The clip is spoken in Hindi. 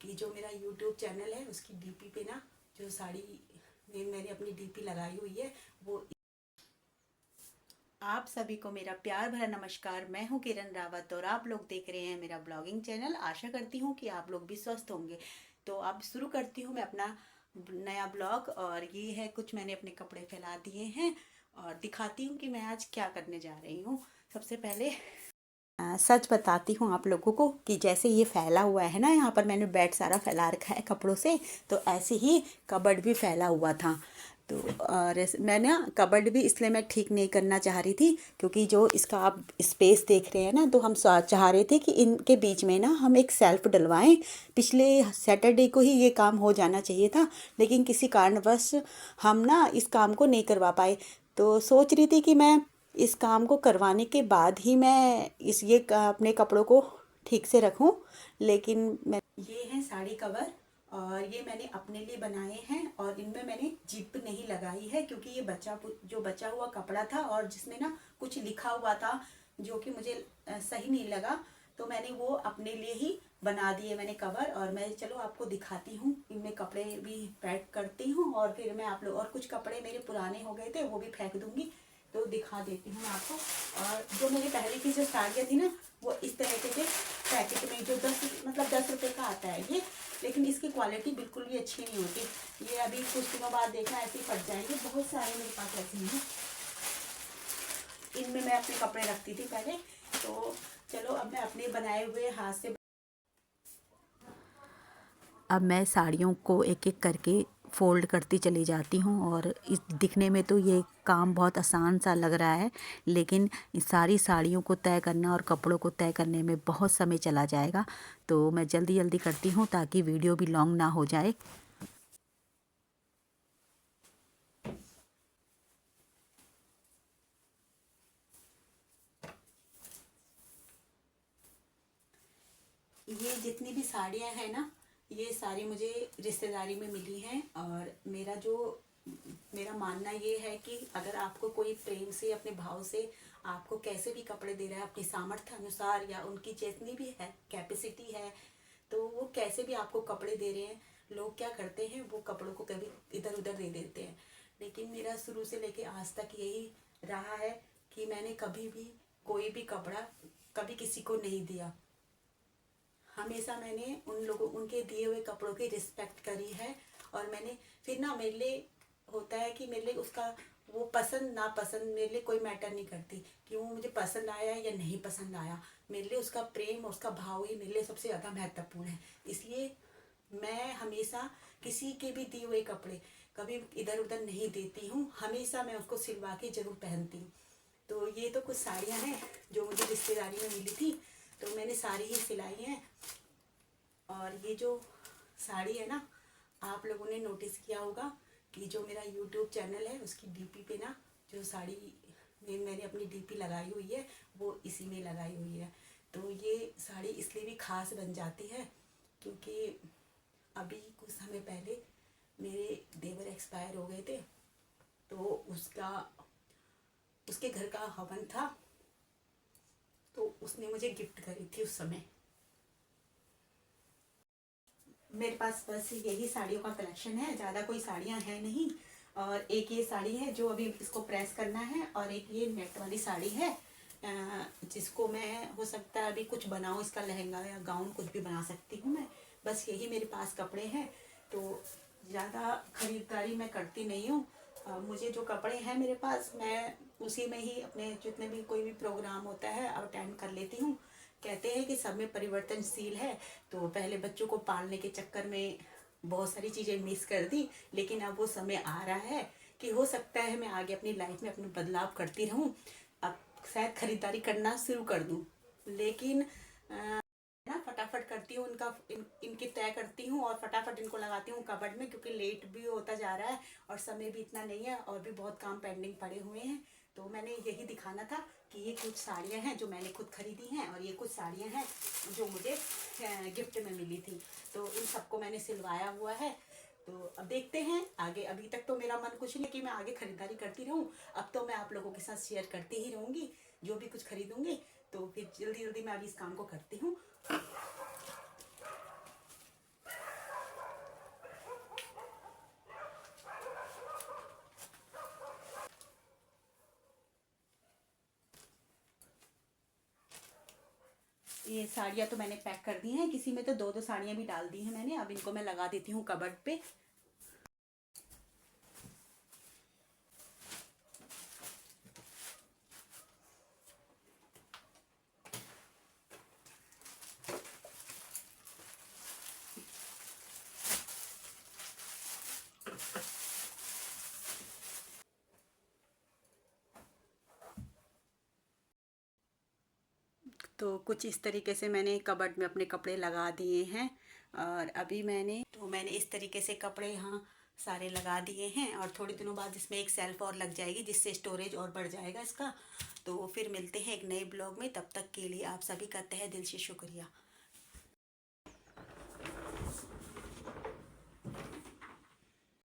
कि जो मेरा यूट्यूब चैनल है उसकी डीपी पे ना जो साड़ी मैंने अपनी डीपी लगाई हुई है वो। आप सभी को मेरा प्यार भरा नमस्कार। मैं हूं किरण रावत और आप लोग देख रहे हैं मेरा ब्लॉगिंग चैनल। आशा करती हूं कि आप लोग भी स्वस्थ होंगे। तो अब शुरू करती हूं मैं अपना नया ब्लॉग। और ये है कुछ मैंने अपने कपड़े फैला दिए हैं और दिखाती हूं कि मैं आज क्या करने जा रही हूं। सबसे पहले सच बताती हूँ आप लोगों को कि जैसे ये फैला हुआ है ना, यहाँ पर मैंने बेड सारा फैला रखा है कपड़ों से, तो ऐसे ही कबर्ड भी फैला हुआ था। तो और मैं ना कबर्ड भी इसलिए मैं ठीक नहीं करना चाह रही थी क्योंकि जो इसका आप स्पेस देख रहे हैं ना, तो हम चाह रहे थे कि इनके बीच में ना हम एक सेल्फ डलवाएं। पिछले सैटरडे को ही ये काम हो जाना चाहिए था, लेकिन किसी कारणवश हम ना इस काम को नहीं करवा पाए। तो सोच रही थी कि मैं इस काम को करवाने के बाद ही मैं अपने कपड़ों को ठीक से रखूं। लेकिन मैं ये हैं साड़ी कवर और ये मैंने अपने लिए बनाए हैं और इनमें मैंने जिप नहीं लगाई है क्योंकि ये बचा हुआ कपड़ा था और जिसमें ना कुछ लिखा हुआ था जो कि मुझे सही नहीं लगा, तो मैंने वो अपने लिए ही बना दिए मैंने कवर। और मैं चलो आपको दिखाती हूँ, इनमें कपड़े भी पैक करती हूँ और फिर मैं आप लोग, और कुछ कपड़े मेरे पुराने हो गए थे वो भी फेंक दूंगी, तो दिखा देती हूँ आपको। और जो मेरी पहले की जो साड़ियाँ थी ना वो इस तरह के पैकेट में जो 10 रुपए का आता है ये, लेकिन इसकी क्वालिटी बिल्कुल भी अच्छी नहीं होती। ये अभी कुछ दिनों बाद देखना ऐसे ही फट जाएंगे। बहुत सारे मेरे पास ऐसे हैं, इनमें मैं अपने कपड़े रखती थी पहले। तो चलो अब मैं अपने बनाए हुए हाथ से अब मैं साड़ियों को एक एक करके फ़ोल्ड करती चली जाती हूँ। और इस दिखने में तो ये काम बहुत आसान सा लग रहा है, लेकिन इस सारी साड़ियों को तय करना और कपड़ों को तय करने में बहुत समय चला जाएगा। तो मैं जल्दी जल्दी करती हूँ ताकि वीडियो भी लॉन्ग ना हो जाए। ये जितनी भी साड़ियाँ हैं ना, ये सारी मुझे रिश्तेदारी में मिली हैं। और मेरा मानना ये है कि अगर आपको कोई प्रेम से अपने भाव से आपको कैसे भी कपड़े दे रहा है अपनी सामर्थ्य अनुसार या उनकी जितनी भी है कैपेसिटी है, तो वो कैसे भी आपको कपड़े दे रहे हैं, लोग क्या करते हैं वो कपड़ों को कभी इधर उधर दे देते हैं। लेकिन मेरा शुरू से लेके आज तक यही रहा है कि मैंने कभी भी कोई भी कपड़ा कभी किसी को नहीं दिया। हमेशा मैंने उनके दिए हुए कपड़ों की रिस्पेक्ट करी है। और मैंने फिर ना, मेरे लिए होता है कि मेरे लिए उसका वो पसंद ना पसंद मेरे लिए कोई मैटर नहीं करती कि वो मुझे पसंद आया या नहीं पसंद आया। मेरे लिए उसका प्रेम और उसका भाव ही मेरे लिए सबसे ज़्यादा महत्वपूर्ण है। इसलिए मैं हमेशा किसी के भी दिए हुए कपड़े कभी इधर उधर नहीं देती हूँ, हमेशा मैं उसको सिलवा के जरूर पहनती हूँ। तो ये तो कुछ साड़ियाँ हैं जो मुझे रिश्तेदारी में मिली थी, तो मैंने सारी ही सिलाई हैं। और ये जो साड़ी है ना, आप लोगों ने नोटिस किया होगा कि जो मेरा यूट्यूब चैनल है उसकी डीपी पे ना जो साड़ी मैंने अपनी डीपी लगाई हुई है वो इसी में लगाई हुई है। तो ये साड़ी इसलिए भी खास बन जाती है क्योंकि अभी कुछ समय पहले मेरे देवर एक्सपायर हो गए थे, तो उसके घर का हवन था, तो उसने मुझे गिफ्ट करी थी उस समय। मेरे पास बस यही साड़ियों का कलेक्शन है, ज़्यादा कोई साड़ियाँ हैं नहीं। और एक ये साड़ी है जो अभी इसको प्रेस करना है, और एक ये नेट वाली साड़ी है जिसको मैं हो सकता है अभी कुछ बनाऊँ, इसका लहंगा या गाउन कुछ भी बना सकती हूँ मैं। बस यही मेरे पास कपड़े हैं, तो ज़्यादा खरीदारी मैं करती नहीं हूँ। मुझे जो कपड़े हैं मेरे पास, मैं उसी में ही अपने जितने भी कोई भी प्रोग्राम होता है अटेंड कर लेती हूँ। कहते हैं कि सब में परिवर्तनशील है, तो पहले बच्चों को पालने के चक्कर में बहुत सारी चीज़ें मिस कर दी, लेकिन अब वो समय आ रहा है कि हो सकता है मैं आगे अपनी लाइफ में अपने बदलाव करती रहूं। अब शायद खरीदारी करना शुरू कर दूं, लेकिन ना फटाफट करती हूँ इनकी तय करती हूँ और फटाफट इनको लगाती हूँ कबर्ड में, क्योंकि लेट भी होता जा रहा है और समय भी इतना नहीं है और भी बहुत काम पेंडिंग पड़े हुए हैं। तो मैंने यही दिखाना था कि ये कुछ साड़ियाँ हैं जो मैंने खुद खरीदी हैं और ये कुछ साड़ियाँ हैं जो मुझे गिफ्ट में मिली थी। तो इन सबको मैंने सिलवाया हुआ है। तो अब देखते हैं आगे। अभी तक तो मेरा मन कुछ नहीं कि मैं आगे खरीदारी करती रहूं, अब तो मैं आप लोगों के साथ शेयर करती ही रहूंगी जो भी कुछ खरीदूंगी। तो फिर जल्दी जल्दी मैं अभी इस काम को करती हूँ। ये साड़ियाँ तो मैंने पैक कर दी हैं, किसी में तो दो दो साड़ियाँ भी डाल दी हैं मैंने। अब इनको मैं लगा देती हूँ कबर्ड पे। तो कुछ इस तरीके से मैंने कबर्ड में अपने कपड़े लगा दिए हैं। और अभी मैंने इस तरीके से कपड़े यहाँ सारे लगा दिए हैं। और थोड़े दिनों बाद इसमें एक सेल्फ और लग जाएगी, जिससे स्टोरेज और बढ़ जाएगा इसका। तो फिर मिलते हैं एक नए ब्लॉग में, तब तक के लिए आप सभी का तहे दिल से शुक्रिया।